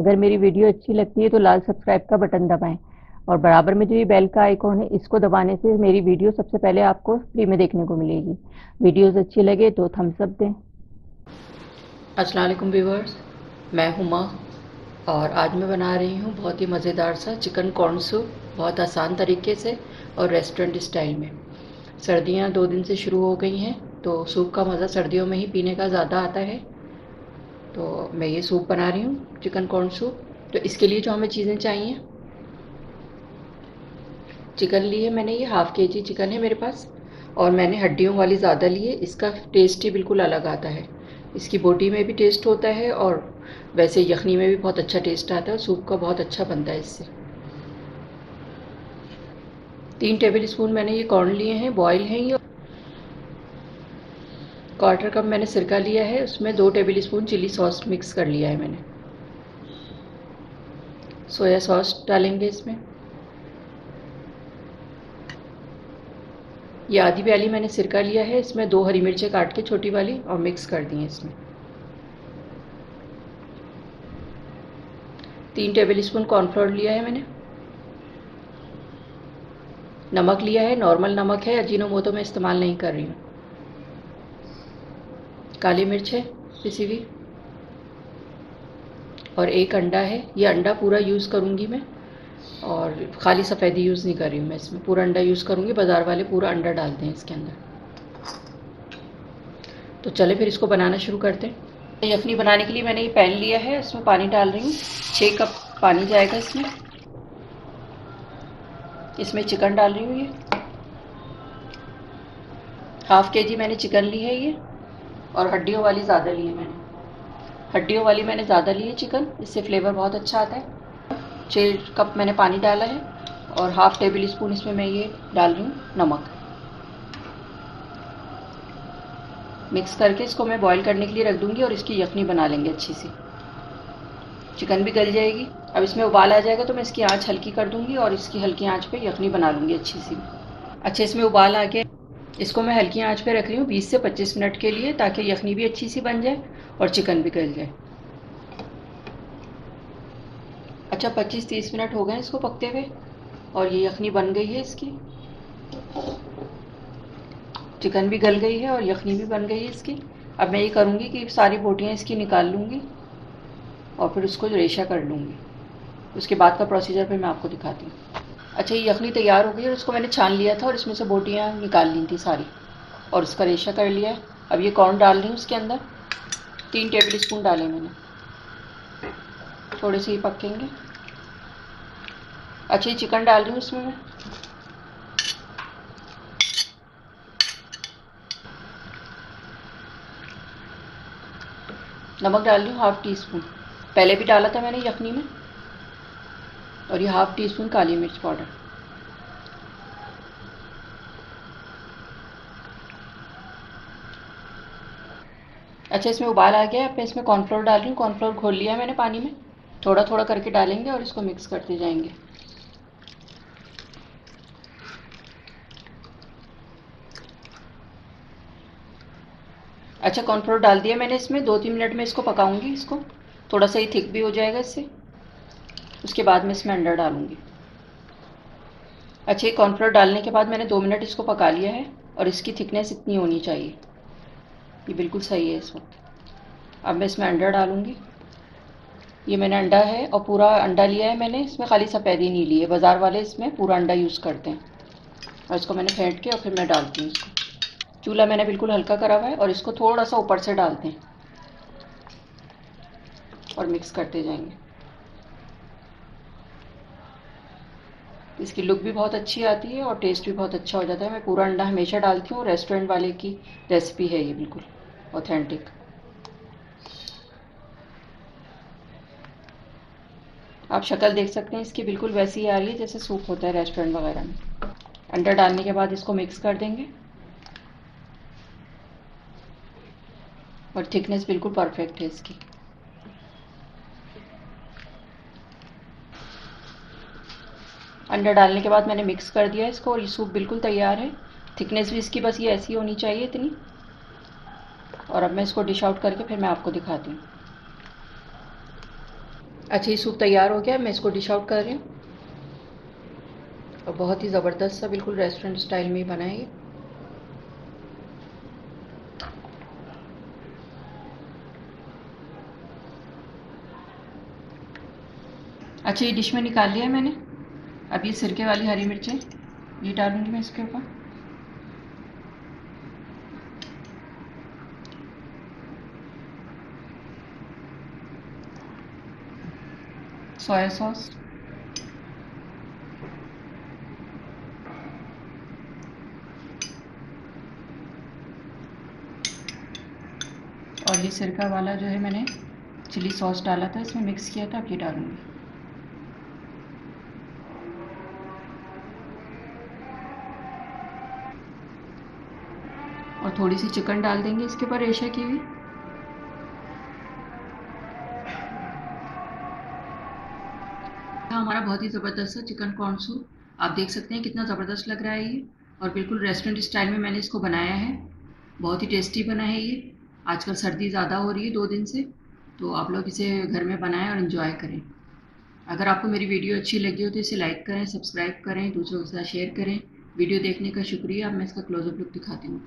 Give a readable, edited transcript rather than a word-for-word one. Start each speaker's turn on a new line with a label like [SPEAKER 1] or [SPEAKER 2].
[SPEAKER 1] अगर मेरी वीडियो अच्छी लगती है तो लाल सब्सक्राइब का बटन दबाएं और बराबर में जो ये बेल का आइकॉन है इसको दबाने से मेरी वीडियो सबसे पहले आपको फ्री में देखने को मिलेगी। वीडियोस अच्छी लगे तो थम्स अप दें।
[SPEAKER 2] अस्सलाम वालेकुम व्यूअर्स, मैं हुमा और आज मैं बना रही हूँ बहुत ही मज़ेदार सा चिकन कॉर्न सूप, बहुत आसान तरीके से और रेस्टोरेंट स्टाइल में। सर्दियाँ 2 दिन से शुरू हो गई हैं तो सूप का मज़ा सर्दियों में ही पीने का ज़्यादा आता है। तो मैं ये सूप बना रही हूँ, चिकन कॉर्न सूप। तो इसके लिए जो हमें चीज़ें चाहिए, चिकन ली है मैंने, ये हाफ़ केजी चिकन है मेरे पास और मैंने हड्डियों वाली ज़्यादा ली है। इसका टेस्ट ही बिल्कुल अलग आता है। इसकी बोटी में भी टेस्ट होता है और वैसे यखनी में भी बहुत अच्छा टेस्ट आता है और सूप का बहुत अच्छा बनता है इससे। 3 टेबल स्पून मैंने ये कॉर्न लिए हैं, बॉयल हैं ये। क्वार्टर कप मैंने सिरका लिया है, उसमें 2 tablespoon chilli sauce mix कर लिया है मैंने। सोया सॉस डालेंगे इसमें। ये आधी प्याली मैंने सिरका लिया है, इसमें 2 हरी मिर्चें काट के छोटी वाली और मिक्स कर दी हैं इसमें। 3 टेबल स्पून कॉर्नफ्लोर लिया है मैंने। नमक लिया है, नॉर्मल नमक है, अजीनोमोटो मैं इस्तेमाल नहीं कर रही हूँ। काली मिर्च है पिसी हुई और 1 अंडा है। ये अंडा पूरा यूज़ करूँगी मैं और खाली सफ़ेदी यूज़ नहीं कर रही हूँ मैं, इसमें पूरा अंडा यूज़ करूँगी। बाज़ार वाले पूरा अंडा डालते हैं इसके अंदर। तो चले फिर इसको बनाना शुरू करते हैं। यखनी बनाने के लिए मैंने ये पैन लिया है, इसमें पानी डाल रही हूँ। 6 कप पानी जाएगा इसमें। इसमें चिकन डाल रही हूँ ये। हाफ़ केजी मैंने चिकन ली है ये और हड्डियों वाली ज़्यादा ली है मैंने। हड्डियों वाली मैंने ज़्यादा ली है चिकन, इससे फ्लेवर बहुत अच्छा आता है। 6 कप मैंने पानी डाला है और हाफ़ टेबल स्पून इसमें मैं ये डाल रही हूँ नमक। मिक्स करके इसको मैं बॉईल करने के लिए रख दूँगी और इसकी यखनी बना लेंगे अच्छी सी। चिकन भी गल जाएगी। अब इसमें उबाल आ जाएगा तो मैं इसकी आँच हल्की कर दूँगी और इसकी हल्की आँच पे यखनी बना लूँगी अच्छी सी। अच्छा, इसमें उबाल आ गया, इसको मैं हल्की आँच पे रख रही हूँ 20 से 25 मिनट के लिए, ताकि यखनी भी अच्छी सी बन जाए और चिकन भी गल जाए। अच्छा, 25-30 मिनट हो गए इसको पकते हुए और ये यखनी बन गई है इसकी। चिकन भी गल गई है और यखनी भी बन गई है इसकी। अब मैं ये करूँगी कि सारी बोटियाँ इसकी निकाल लूँगी और फिर उसको रेशा कर लूँगी। उसके बाद का प्रोसीजर फिर मैं आपको दिखाती हूँ। अच्छा, ये यखनी तैयार हो गई और उसको मैंने छान लिया था और इसमें से बोटियाँ निकाल ली थी सारी और उसका रेशा कर लिया है। अब ये कॉर्न डाल रही हूँ उसके अंदर। 3 टेबल स्पून डाले मैंने, थोड़े से ही पकेंगे। अच्छा, ये चिकन डाल रही हूँ इसमें मैं। नमक डाल रही हूँ हाफ़ टी स्पून, पहले भी डाला था मैंने यखनी में। और ये हाफ़ टी स्पून काली मिर्च पाउडर। अच्छा, इसमें उबाल आ गया। अब मैं इसमें कॉर्नफ्लोर डाल रही हूँ। कॉर्नफ्लोर घोल लिया है मैंने पानी में। थोड़ा थोड़ा करके डालेंगे और इसको मिक्स करते जाएंगे। अच्छा, कॉर्नफ्लोर डाल दिया मैंने इसमें। 2-3 मिनट में इसको पकाऊंगी। इसको थोड़ा सा ही थिक भी हो जाएगा इससे। उसके बाद में इसमें अंडा डालूंगी। अच्छा, ये कॉर्नफ्लोर डालने के बाद मैंने 2 मिनट इसको पका लिया है और इसकी थिकनेस इतनी होनी चाहिए। ये बिल्कुल सही है इस वक्त। अब मैं इसमें अंडा डालूंगी। ये मैंने अंडा है और पूरा अंडा लिया है मैंने, इसमें खाली सफ़ेदी नहीं ली है। बाज़ार वाले इसमें पूरा अंडा यूज़ करते हैं। और इसको मैंने फेंट के और फिर मैं डालती हूँ इसको। चूल्हा मैंने बिल्कुल हल्का करा हुआ है और इसको थोड़ा सा ऊपर से डालते हैं और मिक्स करते जाएंगे। इसकी लुक भी बहुत अच्छी आती है और टेस्ट भी बहुत अच्छा हो जाता है। मैं पूरा अंडा हमेशा डालती हूँ, रेस्टोरेंट वाले की रेसिपी है ये, बिल्कुल ऑथेंटिक। आप शक्ल देख सकते हैं इसकी, बिल्कुल वैसी ही आ रही है जैसे सूप होता है रेस्टोरेंट वगैरह में। अंडा डालने के बाद इसको मिक्स कर देंगे और थिकनेस बिल्कुल परफेक्ट है इसकी। अंडा डालने के बाद मैंने मिक्स कर दिया इसको और ये सूप बिल्कुल तैयार है। थिकनेस भी इसकी बस ये ऐसी होनी चाहिए, इतनी। और अब मैं इसको डिश आउट करके फिर मैं आपको दिखाती हूँ। अच्छा, ये सूप तैयार हो गया, मैं इसको डिश आउट कर रही हूँ। और बहुत ही ज़बरदस्त सा बिल्कुल रेस्टोरेंट स्टाइल में ही बना है ये। अच्छा, ये डिश में निकाल लिया है मैंने। अब ये सिरके वाली हरी मिर्चें ये डालूंगी मैं इसके ऊपर। सोया सॉस, और ये सिरका वाला जो है मैंने चिली सॉस डाला था, इसमें मिक्स किया था, अब ये डालूंगी। और थोड़ी सी चिकन डाल देंगे इसके ऊपर, रेशा की हुई। हमारा बहुत ही ज़बरदस्त सा चिकन कॉर्न सूप आप देख सकते हैं कितना ज़बरदस्त लग रहा है ये। और बिल्कुल रेस्टोरेंट स्टाइल में मैंने इसको बनाया है। बहुत ही टेस्टी बना है ये। आजकल सर्दी ज़्यादा हो रही है 2 दिन से, तो आप लोग इसे घर में बनाएं और इन्जॉय करें। अगर आपको मेरी वीडियो अच्छी लगी हो तो इसे लाइक करें, सब्सक्राइब करें, दूसरों के साथ शेयर करें। वीडियो देखने का शुक्रिया। अब मैं इसका क्लोजअप लुक दिखाती हूँ।